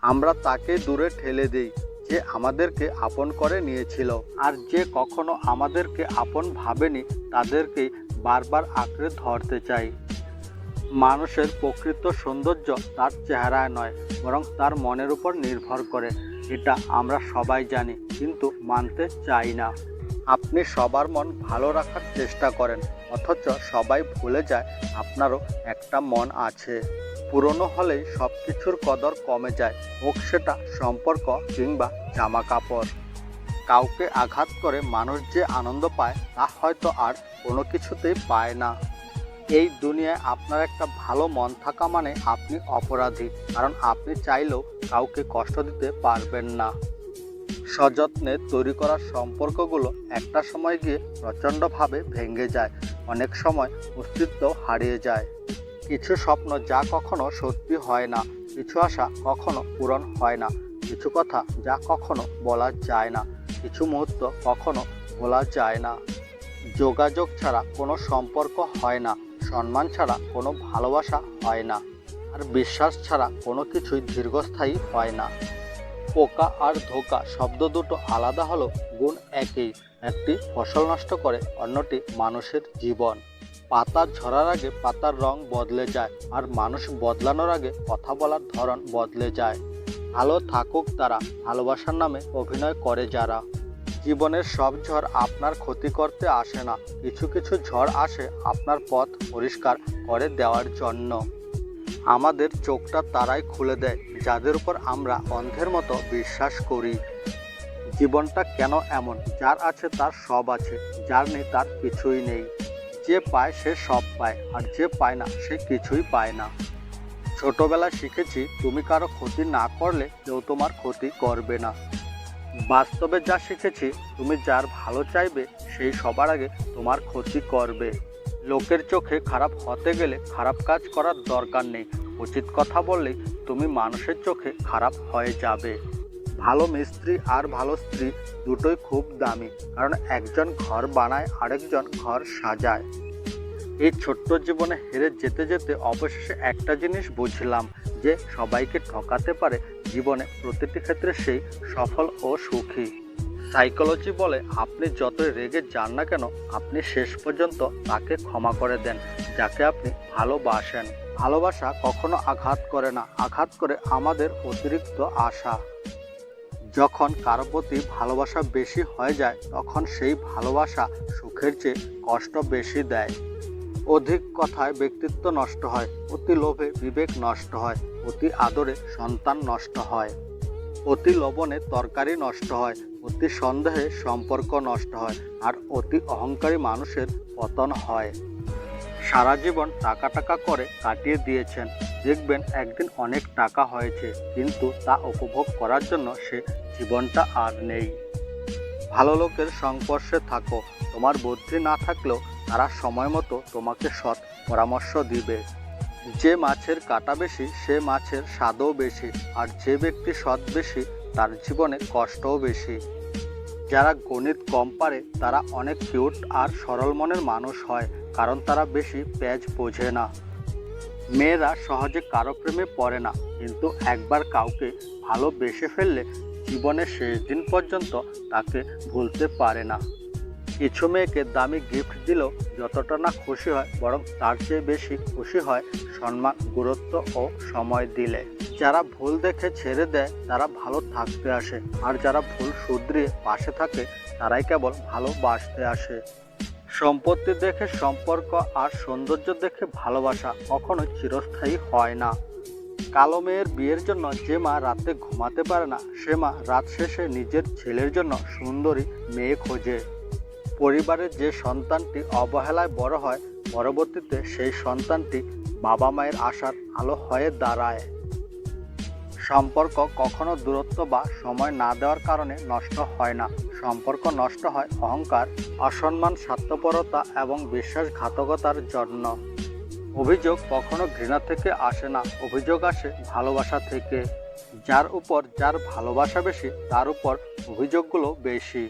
আমরা তাকে দূরে ঠেলে দিই যে আমাদেরকে আপন করে নিয়েছিল, আর যে কখনো আমাদেরকে আপন ভাবেনি তাদেরকেই বারবার আঁকড়ে ধরতে চাই। মানুষের প্রকৃত সৌন্দর্য তার চেহারায় নয়, বরং তার মনের উপর নির্ভর করে। এটা আমরা সবাই জানি, কিন্তু মানতে চাই না। আপনি সবার মন ভালো রাখার চেষ্টা করেন, অথচ সবাই ভুলে যায় আপনারও একটা মন আছে। পুরনো হলেই সব কিছুর কদর কমে যায়, হোক সেটা সম্পর্ক কিংবা জামা কাপড়। কাউকে আঘাত করে মানুষ যে আনন্দ পায় তা হয়তো আর কোনো কিছুতেই পায় না। এই দুনিয়ায় আপনার একটা ভালো মন থাকা মানে আপনি অপরাধী, কারণ আপনি চাইলেও কাউকে কষ্ট দিতে পারবেন না। সযত্নে তৈরি করা সম্পর্কগুলো একটা সময় গিয়ে প্রচণ্ডভাবে ভেঙে যায়, অনেক সময় অস্তিত্ব হারিয়ে যায়। কিছু স্বপ্ন যা কখনো সত্যি হয় না, কিছু আশা কখনো পূরণ হয় না, কিছু কথা যা কখনো বলা যায় না, কিছু মুহূর্ত কখনো ভোলা যায় না। যোগাযোগ ছাড়া কোনো সম্পর্ক হয় না, সম্মান ছাড়া কোনো ভালোবাসা হয় না, আর বিশ্বাস ছাড়া কোনো কিছুই দীর্ঘস্থায়ী হয় না। পোকা আর ধোঁকা শব্দ দুটো আলাদা হলো গুণ একই। একটি ফসল নষ্ট করে, অন্যটি মানুষের জীবন। পাতা ঝরার আগে পাতার রং বদলে যায়, আর মানুষ বদলানোর আগে কথা বলার ধরন বদলে যায়। ভালো থাকুক তারা, ভালোবাসার নামে অভিনয় করে যারা। জীবনের সব ঝড় আপনার ক্ষতি করতে আসে না, কিছু কিছু ঝড় আসে আপনার পথ পরিষ্কার করে দেওয়ার জন্য। আমাদের চোখটা তারাই খুলে দেয় যাদের উপর আমরা অন্ধের মতো বিশ্বাস করি। জীবনটা কেন এমন, যার আছে তার সব আছে, যার নেই তার কিছুই নেই। যে পায় সে সব পায়, আর যে পায় না সে কিছুই পায় না। ছোটবেলায় শিখেছি, তুমি কারো ক্ষতি না করলে কেউ তোমার ক্ষতি করবে না। বাস্তবে যা শিখেছি, তুমি যার ভালো চাইবে সেই সবার আগে তোমার ক্ষতি করবে। লোকের চোখে খারাপ হতে গেলে খারাপ কাজ করার দরকার নেই, উচিত কথা বললেই তুমি মানুষের চোখে খারাপ হয়ে যাবে। ভালো মিস্ত্রি আর ভালো স্ত্রী দুটোই খুব দামি, কারণ একজন ঘর বানায়, আরেকজন ঘর সাজায়। এই ছোট্ট জীবনে হেরে যেতে যেতে অবশেষে একটা জিনিস বুঝলাম, যে সবাইকে ঠকাতে পারে জীবনে প্রতিটি ক্ষেত্রে সেই সফল ও সুখী। সাইকোলজি বলে, আপনি যতই রেগে যান না কেন, আপনি শেষ পর্যন্ত তাকে ক্ষমা করে দেন যাকে আপনি ভালোবাসেন। ভালোবাসা কখনো আঘাত করে না, আঘাত করে আমাদের অতিরিক্ত আশা। যখন কারো প্রতি ভালোবাসা বেশি হয়ে যায়, তখন সেই ভালোবাসা সুখের চেয়ে কষ্ট বেশি দেয়। অধিক কথায় ব্যক্তিত্ব নষ্ট হয়, অতি লোভে বিবেক নষ্ট হয়, অতি আদরে সন্তান নষ্ট হয়, অতি লবণে তরকারি নষ্ট হয়, অতি সন্দেহে সম্পর্ক নষ্ট হয়, আর অতি অহংকারী মানুষের পতন হয়। সারা জীবন টাকা টাকা করে কাটিয়ে দিয়েছেন, দেখবেন একদিন অনেক টাকা হয়েছে, কিন্তু তা উপভোগ করার জন্য সে জীবনটা আর নেই। ভালো লোকের সংস্পর্শে থাকো, তোমার বুদ্ধি না থাকলেও তারা সময় মতো তোমাকে সৎ পরামর্শ দিবে। যে মাছের কাঁটা বেশি সে মাছের স্বাদও বেশি, আর যে ব্যক্তি সৎ বেশি তার জীবনে কষ্টও বেশি। যারা গণিত কম পারে তারা অনেক কিউট আর সরল মনের মানুষ হয়, কারণ তারা বেশি পেঁচ বোঝে না। মেয়েরা সহজে কারো প্রেমে পড়ে না, কিন্তু একবার কাউকে ভালোবেসে ফেললে জীবনের শেষ দিন পর্যন্ত তাকে ভুলতে পারে না। কিছু মেয়েকে দামি গিফট দিলেও যতটা না খুশি হয়, বরং তার চেয়ে বেশি খুশি হয় সম্মান, গুরুত্ব ও সময় দিলে। যারা ভুল দেখে ছেড়ে দেয় তারা ভালো থাকতে আসে, আর যারা ভুল শুধরিয়ে পাশে থাকে তারাই কেবল ভালোবাসতে আসে। সম্পত্তি দেখে সম্পর্ক আর সৌন্দর্য দেখে ভালোবাসা কখনো চিরস্থায়ী হয় না। কালো মেয়ের বিয়ের জন্য যে মা রাতে ঘুমাতে পারে না, সে মা রাত শেষে নিজের ছেলের জন্য সুন্দরী মেয়ে খোঁজে। পরিবারের যে সন্তানটি অবহেলায় বড় হয়, পরবর্তীতে সেই সন্তানটি বাবা মায়ের আশার আলো হয়ে দাঁড়ায়। সম্পর্ক কখনো দূরত্ব বা সময় না দেওয়ার কারণে নষ্ট হয় না, সম্পর্ক নষ্ট হয় অহংকার, অসম্মান, স্বার্থপরতা এবং বিশ্বাসঘাতকতার জন্য। অভিযোগ কখনো ঘৃণা থেকে আসে না, অভিযোগ আসে ভালোবাসা থেকে। যার উপর যার ভালোবাসা বেশি, তার উপর অভিযোগগুলো বেশি।